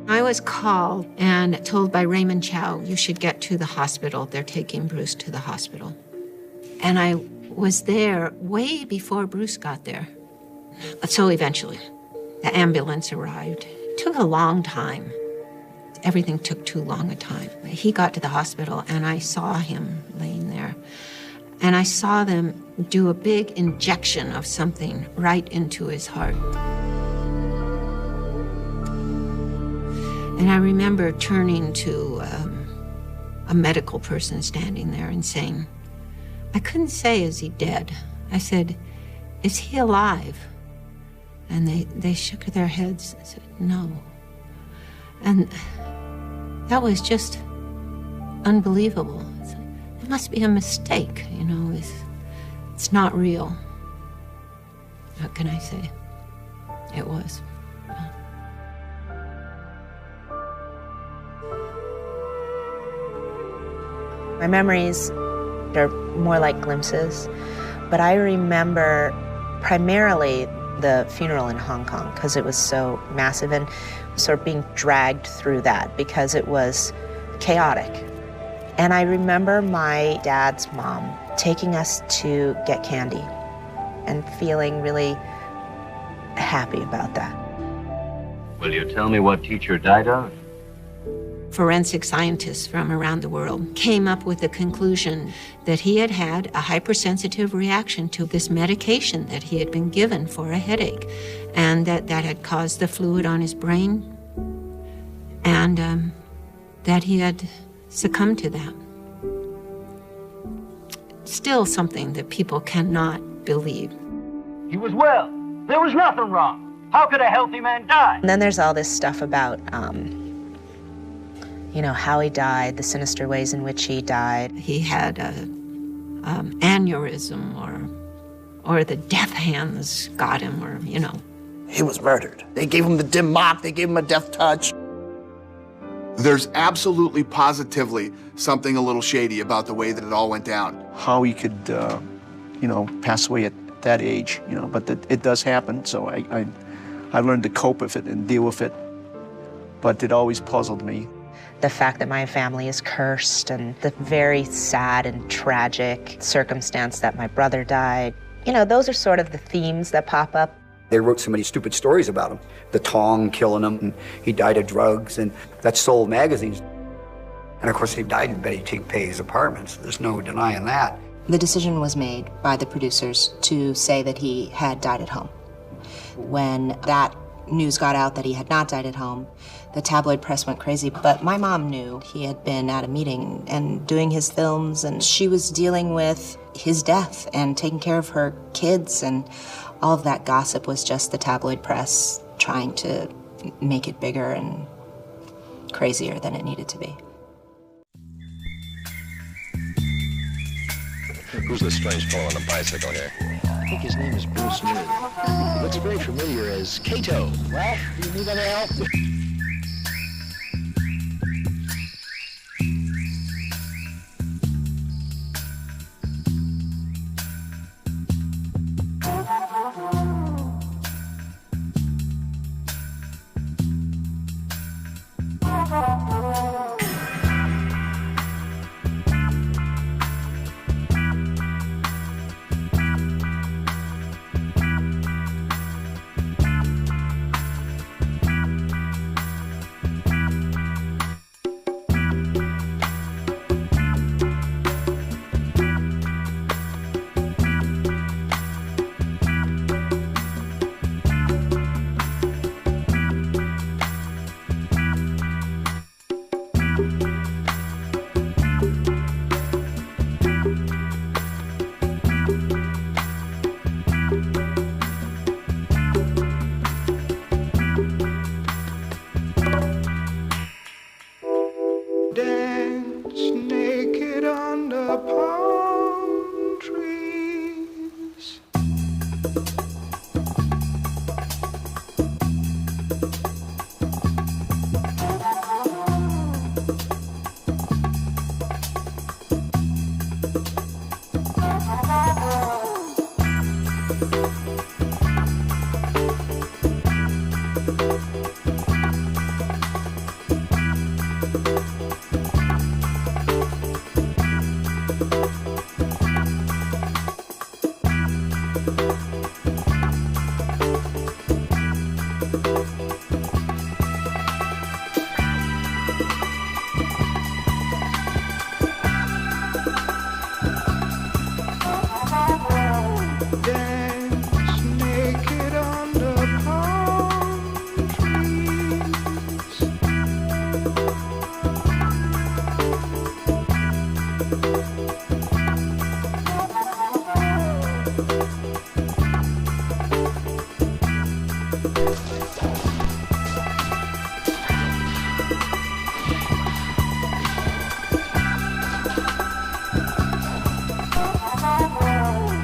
I was called and told by Raymond Chow, you should get to the hospital. They're taking Bruce to the hospital. And I was there way before Bruce got there. So eventually, the ambulance arrived. It took a long time. Everything took too long a time. He got to the hospital, and I saw him laying there. And I saw them do a big injection of something right into his heart. And I remember turning to a medical person standing there and saying, I couldn't say, is he dead? I said, is he alive? And they shook their heads and said, no. And that was just unbelievable. It's like, it must be a mistake, you know, it's not real. What can I say? It was. My memories are more like glimpses, but I remember primarily the funeral in Hong Kong because it was so massive and sort of being dragged through that because it was chaotic. And I remember my dad's mom taking us to get candy and feeling really happy about that. Will you tell me what teacher died of? Forensic scientists from around the world came up with the conclusion that he had had a hypersensitive reaction to this medication that he had been given for a headache, and that had caused the fluid on his brain, and that he had succumbed to that. Still something that people cannot believe. He was well. There was nothing wrong. How could a healthy man die? And then there's all this stuff about you know, how he died, the sinister ways in which he died. He had a aneurysm, or the death hands got him, or, you know. He was murdered. They gave him the dim mop, they gave him a death touch. There's absolutely, positively something a little shady about the way that it all went down. How he could, you know, pass away at that age, you know, but it does happen, so I learned to cope with it and deal with it, but it always puzzled me. The fact that my family is cursed and the very sad and tragic circumstance that my brother died. You know, those are sort of the themes that pop up. They wrote so many stupid stories about him. The Tong killing him, and he died of drugs, and that sold magazines. And of course, he died in Betty T. Pay's apartments. There's no denying that. The decision was made by the producers to say that he had died at home. When that news got out that he had not died at home, the tabloid press went crazy, but my mom knew he had been at a meeting and doing his films, and she was dealing with his death and taking care of her kids, and all of that gossip was just the tabloid press trying to make it bigger and crazier than it needed to be. Who's the strange fellow on the bicycle here? I think his name is Bruce Lee. He looks very familiar as Kato. Well, do you need any help?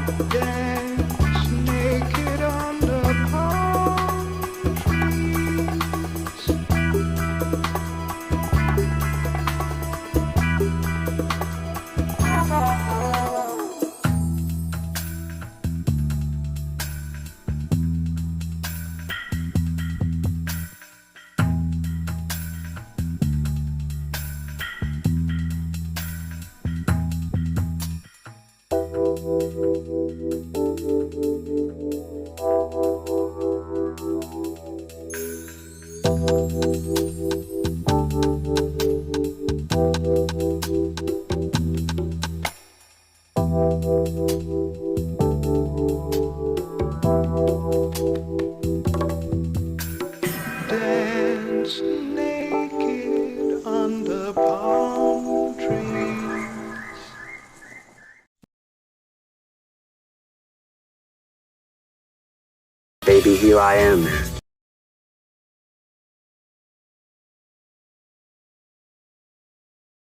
Dance naked under palm trees. Dance naked under palm trees. Baby, here I am.